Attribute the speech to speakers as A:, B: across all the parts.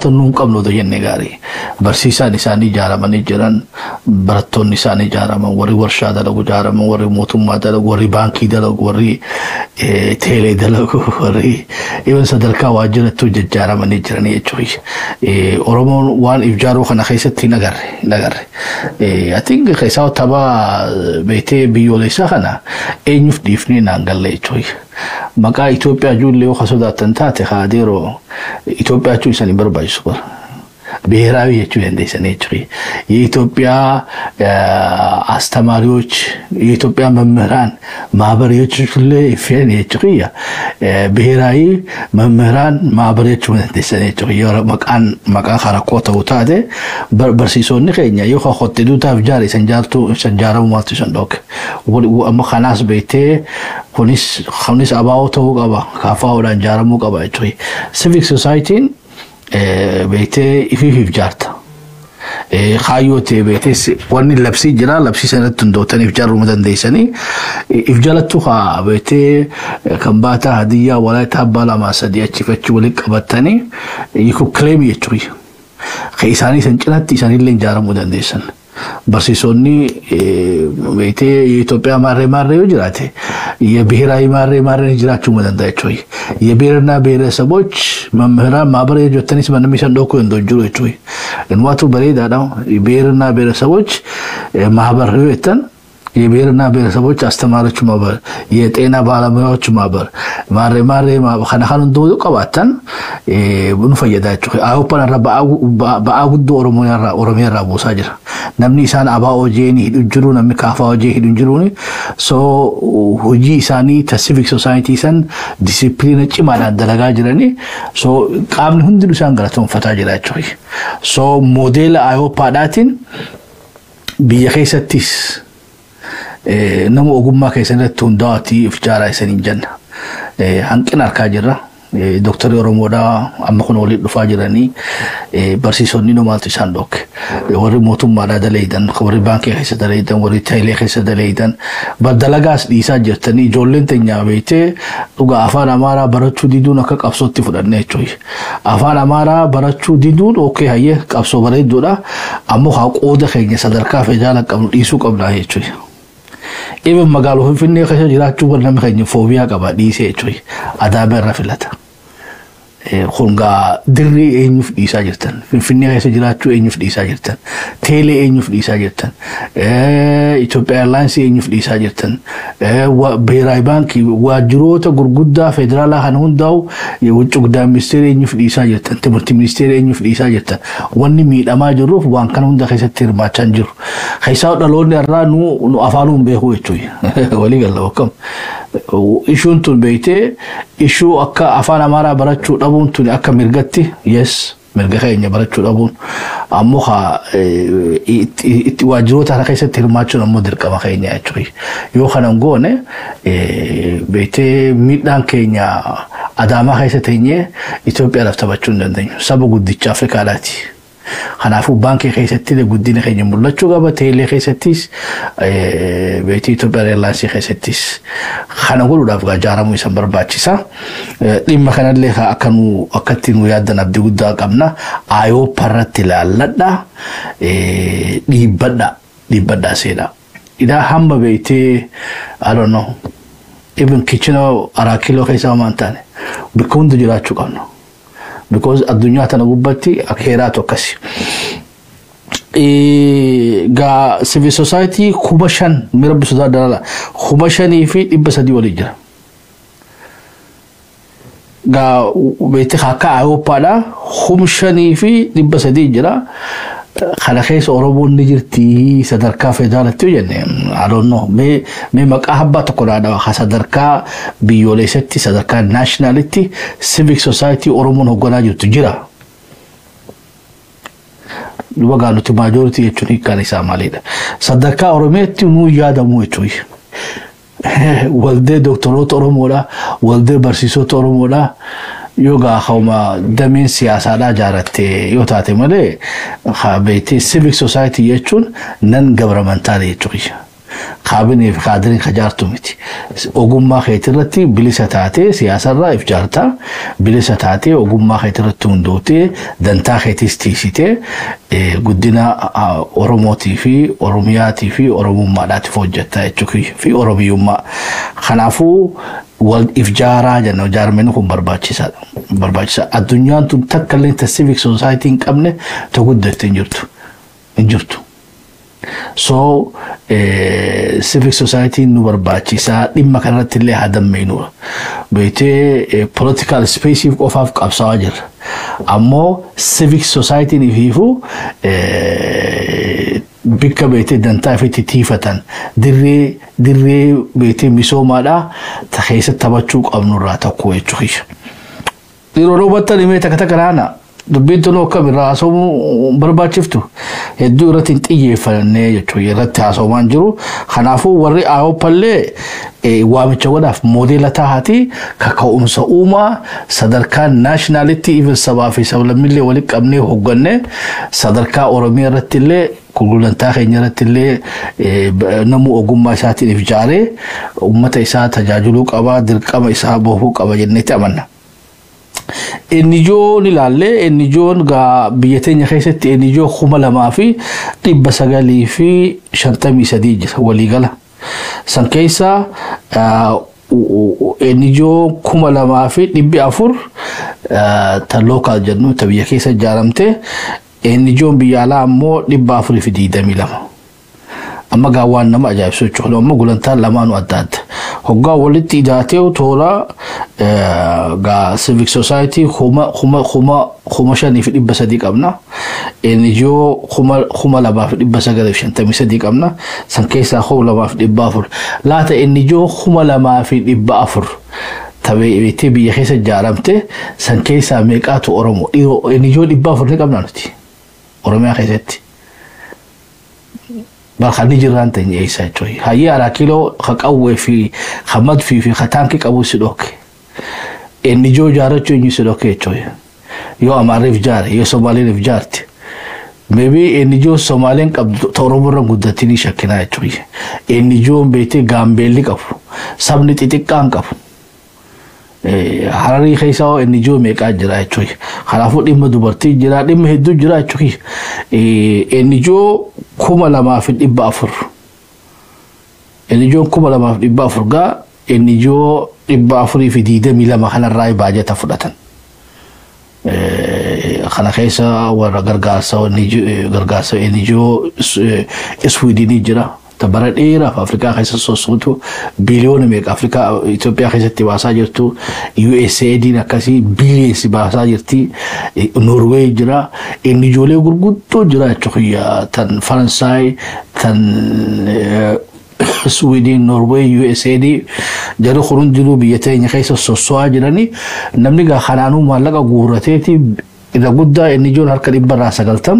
A: تنون قبل ده ينقاري برسيسا نساني جارمان جران برتون نساني جارمان وري ورشا دلو جارمان وري موتوما دلو وري بانكي دلو وري تيلي دلو وري إيوان صدركا واجرتو جارمان جران يجوي أورمون وان إفجارو خنا خيستي نغر I think خيساو تبا بيتي بيوليسا خنا إنيف ديفني نانغال يجوي مكا إثيوبيا جول ليو خسودا تنتاتي خاديرو إثيوبيا جول ساني بربايسو ብሔራዊ የቹንዴሰን የኢትዮጵያ አስተማሪዎች የኢትዮጵያ መምህራን ማህበሮች ሁሉ ይፈን የቹያ ብሔራዊ መምህራን ማህበሮች ወንዴሰን የቹያ መቃን ሐረኮተ ውታደ በርሲሶን ከኛ ይኸውኸተዱ ታፍጃሪ ሰንጃራው ማለት ሰንዶክ ወመኻናስ ቤቴ ኹኒስ አባው ተውቀባ ካፋው ዳንጃራሙ ቀባ የቹይ ሲቪክ ሶሳይቲን بيتي في جارتا خايوتي بيتي واني لبسي جرا لبسي سنة تندوتني في جار رمضان ديساني إفجالتو خا بيتي كمباتا هدية ولا تهبالا ما سديا تشفتش ولك أبتاني يكو كليم يتوي خيساني سنجلات تيساني اللي جار رمضان ديسان برسيسوني بيتي يتوبيا ماري وجراته يبهراي ماري جراتشو مدن دايتوي يبيرنا بير سبوچ ممهرا مابري جوتنيس منميسان دوكو اندو جورو يتوي انواتو بريدا داو يبيرنا بير سبوچ ማህበር ህይወትን የብሔርና ብሔረሰቦች አስተማሪዎች ማህበር የጤና ባለሙያዎች ማህበር ማሬ خنخان እንደው ቀባተን ቡኑ ፈየዳችሁ አውፓን ረባ ባአጉዶ ኦሮሚያ ራቦሳ ጅራ namni isaan abaa jeeni hidunjiru namni kaafaa jee hidunjiruuni so hojii isaanii ta civic society san discipline cimaadhaan dalagaa jirani so qaamni hundi isaan galatoonfataa jiraachuu so modela ayoopaadhaatiin biyya keessattis nama ogummaa keessatti hundaa'ati ifjaaraa isaniin janna hanqina arkaa jirra دكتور رومودا أما كنا ولد فاجراني برسيسوني نمالت ساندوك وري موتوم مالا دليدن وري بانكي خيسة دليدن وري تايلي خيسة دليدن بدلغاس ديسا جرتني جولين تنيا بيتي وغا أفان أمارا براتشو ديدون أكاك أبسوتي فراني چوي أفان أمارا براتشو ديدون أوكي هايه أبسو بريد دولا أمو خاق أودا خيني صدركا فجالك أمو إيسو قبلا هاي چوي even magalu finne khasha jirachu barna me khayni phobia ka ba dise choy adabe rafilata khunga dirri enyuf disa jirtan finne khasha jirachu enyuf disa jirtan tele enyuf disa jirtan Ethiopia Airlines enyuf disa jirtan wa Birai Bank wajirota gurgudda federal hanundaw የውጭ ጉዳይ ሚኒስቴር enyuf disa jirtan ትምህርት ሚኒስቴር enyuf disa jirtan wonni miidhama jiruf waan kan hunda keessatti hirmaachan jiru khaysaa dhaloonni irraa nu afaanuun beeku jechuudha walii galla wakam ishuun tun beeyte ishuu akka afaan amaaraa barachuu dhabuun tun akka mirgatti yes mirga keenya barachuu dhabuun ammoo waajiroota kana keessatti hirmaachuun ammoo dirqama keenya jechuudha yoo kanan goone beeyte miidhaan keenya adaamaa keessatti Itoophiyaadhaaf taphachuu hin dandeenyu saba guddicha Afrikaadhaati خنافو بانكي خيستي لقدينا خيني مولاتشو غابا تيلي خيستيس بيتي توبر يلاسي خيستيس خنقولو دافغا جارمو يسمبر باتشيسا لما خنا ليخا أكنو أكتنو يادنا بدي قدا قمنا آيو پرتي لالدا ديبدا سيدا إذا هم بيتي I don't know even kitcheno arakilo خيسا مانتاني بكون دجلاتشو قمنا because الدنيا تنقبتي أخيرات وكسي ga civil society khubashan mirab sudar dala khubashani fi ibsadi walijra ga beeti khaka ayo pada khumshani fi ibsadi jira khala khayso orobon nijirti sadarka federalati jenne I don't know me maqahabba toqorada khasadarka biyolesati sadarka nationality civic society oromon hogana jirtu jira وقالوا تماجورتي يجوني كاريسا ماليدا صدقا أورميتي نو يادا مويتوي والدي دكتورات أورمولا والدي برسيسوت أورمولا يوغا خوما دمين سياسة لا جارتي يوتاتي مالي خابيتي سيفيك سوسايتي يجون نن governmental يجوي kaabinee fi kaadiriin kajaartu miti. Ogummaa keetirratti bilisa taatee siyaasarraa ifjaartaa bilisa taatee ogummaa keetirratti hundootee dantaa keetis tiisitee guddina Oromootii fi Oromiyaatii fi Oromummaadhaatiif hojjettaa jechuudha fi Oromiyyummaa. Kanaafuu wal ifjaaraa jenna ijaarmeen kun barbaachisaadha. Addunyaan tun takka illee civic society hin qabne guddatte hin jirtu. So civic society nu barbaachisaa dhimma kanarratti illee hadammeenu beetee political space qofaaf qabsaa'aa jirra. Ammoo civic society nifiifu bikka beetee dantaa ifitti tiifatan dirree beetee misoomaadhaa ta keessa taphachuu qabnurraa tokko jechuudha. Yeroo roobbattan himee takka kanaana dubbiin tunoo akkamiirraa haasawuu barbaachiftu hedduu irratti hin xiyyeeffannee jechuudha irratti haasawumaan jiru. Kanaafuu warri Awuroopaallee waamicha godhaaf moodeela taa'aati kaka'umsa uumaa sadarkaa naashinaalitti even sabaa fi sablammillee walitti qabnee hoggannee sadarkaa Oromiyaa irratti illee gurgurantaa keenya irratti illee namu ogummaa isaatiin ifjaaree uummata isaa tajaajiluu qaba dirqama isaa bahuu qaba jennetti amanna. Enijoon ilaalle enijoon gaa biyya teenya keessatti enijoo 2,953 jira waliigala. San keessa enijoo 2,400 ta local jennu ta biyya keessa ijaaramte enijoon biyya alaa ammoo 422. Amma gaa waan nama ajaa'ibsu jechuudha. Amma gulantaan lamaanuu adda adda. Hoggaa walitti ijaatee toora gaa civic society 5,300 qabna. NGO 2,953 qabna. San keessaa 2,400. Laata NGO 2,400 tabeetii biyya keessa ijaaramte san keessaa meeqaatu Oromoo? NGO 400 qabna nuti Oromiyaa keessatti. Balkhani jiraan ta'in eessa jechuudha. Hayyee araa kiiloo qawwee fi hamad fi khataanki qabu sidooke. Inni joo jaarachuu inni sidooke jechuudha. Yoo Amaariif jaare yoo Somaaliif jaarte. Maybe inni joo Somaaleen qabdu Oromoorra guddatanii shakkinaa jechuudha. Inni joo beetee Gaambeelli qabu. Sabni xixiqqaan qabu. Hararii keessaa inni joo meeqaa jira jechuudha. Kanaafuu dhimma dubartii jira dhimma hedduu jira jechuudha. Inni joo 2,400. Enijoon 2,400 gaa enijoo 422 kanarraa baajata fudhatan. Kana keessa warra gargaarsa enijoo Swidinii jira. Tabara dheeraaf Afrikaa keessa sosotu biliyoona meeqa Afrikaa Itoophiyaa keessatti baasaa jirtu USAID'n akkasii biliyeens baasaa jirti. Norway jira enijoolee gurguddoo jira jechuudha tan Faransaay tan Sweden Norway USAID jarri hundinuu biyya teenya keessa soso'aa jiranii namni gaa kanaanuu maallaqa guurateeti ida guddaa enijoon harka 190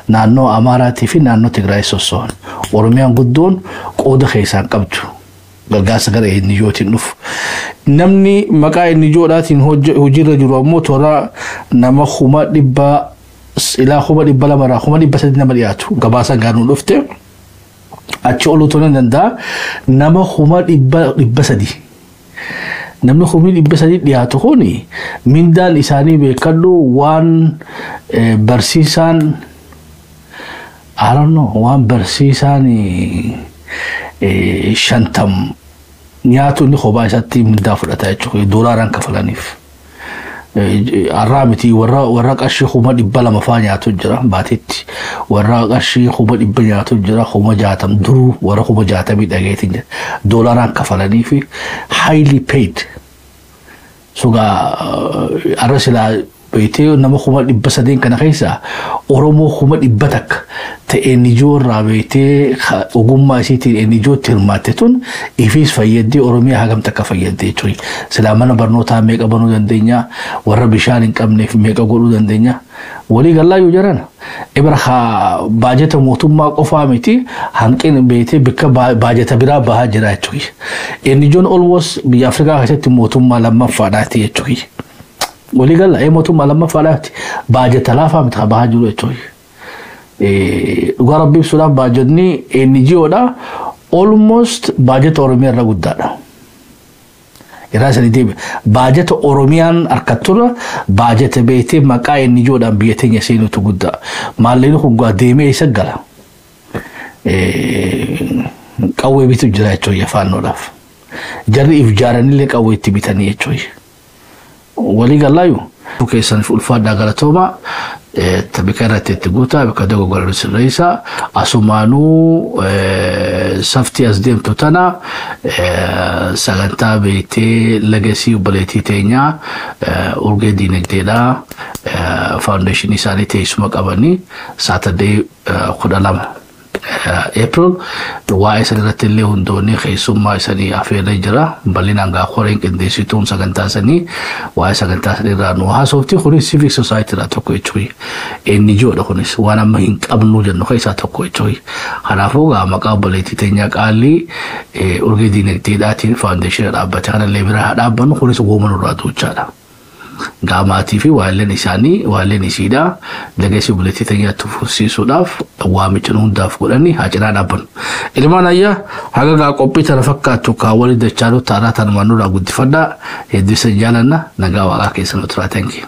A: naannoo Amaaraatii fi naannoo Tigraay soso'an. Oromiyaan guddoon qooda keessaan qabdu gargaarsa gara enijootiin dhufu. Namni maqaa enijoodhaatiin hojiirra jiru ammoo toora nama 100 ilaa 200 300 nama dhiyaatu gabaasan gaanuu dhufte achi olu toona danda'a nama 300. Namni 300 dhiyaatu kuni mindaan isaanii beekadhu waan barsiisaan I don't know waan barsiisaan 50 nyaatu inni kophaa isaatti mindaa fudhata jechuudha $1 kafalaniif. Arraamiti warra qarshii 200 faa nyaatu jira baatitti warra qarshii 100 nyaatu jira 60 duruu warra 60 dhageetiin jira $1 kafalaniif highly paid. Sugaa arrasila beetee nama 300 kana keessa Oromoo 100 takka ta'ee nijoorraa beetee ogummaa isiitiin enijootti hirmaatte tun ifis fayyadee Oromiyaa hagam takka fayyadee jechuudha. Silaa mana barnootaa meeqa banuu dandeenya warra bishaan hin qabneef meeqa godhuu dandeenya walii gallaayyuu jiran. Ibra baajata mootummaa qofaa miti hanqin beetee bikka baajata biraa bahaa jira jechuudha. Enijoon almost biyya Afrikaa keessatti mootummaa lammaffaadhaati jechuudha. Walii gallaa mootummaa lammaffaadhaati baajata laafaa miti bahaa jiru jechuudha. Dhugaa rabbiif suudhaan baajatni enijoodha almost budget Oromiyaa irra guddaadha. Irasani budget Oromiyaan arkatura budget beete maqaa inni joodhaan biyya teenya seenutu guddaa. Maalleen kun deemee isa gala. Qawwee bitu jira jechuudha faannoodhaaf. Jarri if jaaranillee qawwee itti bitanii jechuudha. Walii galaayu keessan ulfaadhaa galatooma tabika irratti itti guutaa bakka dogoggora sirreessa asumaanuu saftii as deemtu tana sagantaa beektee legacy obboleettii teenyaa urgee diinagdeedhaa foundation isaanii teessuma qabanii Saturday 12 April waa'ee sanirratti illee hundoonni keessummaa isanii afeerree jira bal'inaan gaa qoreen qindeessituun sagantaa sanii waa'ee sagantaa sanirraa nu haasofti kunis civic society irraa tokko jechuudha inni joodha kunis waan amma hin qabnu jennu keessaa tokko jechuudha kanaafuu gaa maqaa obboleettii teenyaa qaalii urgee diinagdeedhaatiin foundation dhaabbate kanallee bira dhaabbannu kunis woomanu irraa duuchaadha. Gaamaatii fi waaleen isaanii waaleen isiidha legacy obboleettii teenyaa tufsiisuudhaaf waamicha hundaaf godhanii haacinaa dhaabbannu. Ilmaan ayyaa haga gaa qophii tana fakkaattu kaawwalii dachaaluu taaraa tanuma nurraa guddifadhaa hedduu isa jaalanna nagaa waaqaa keessa nu turaa. Thank you.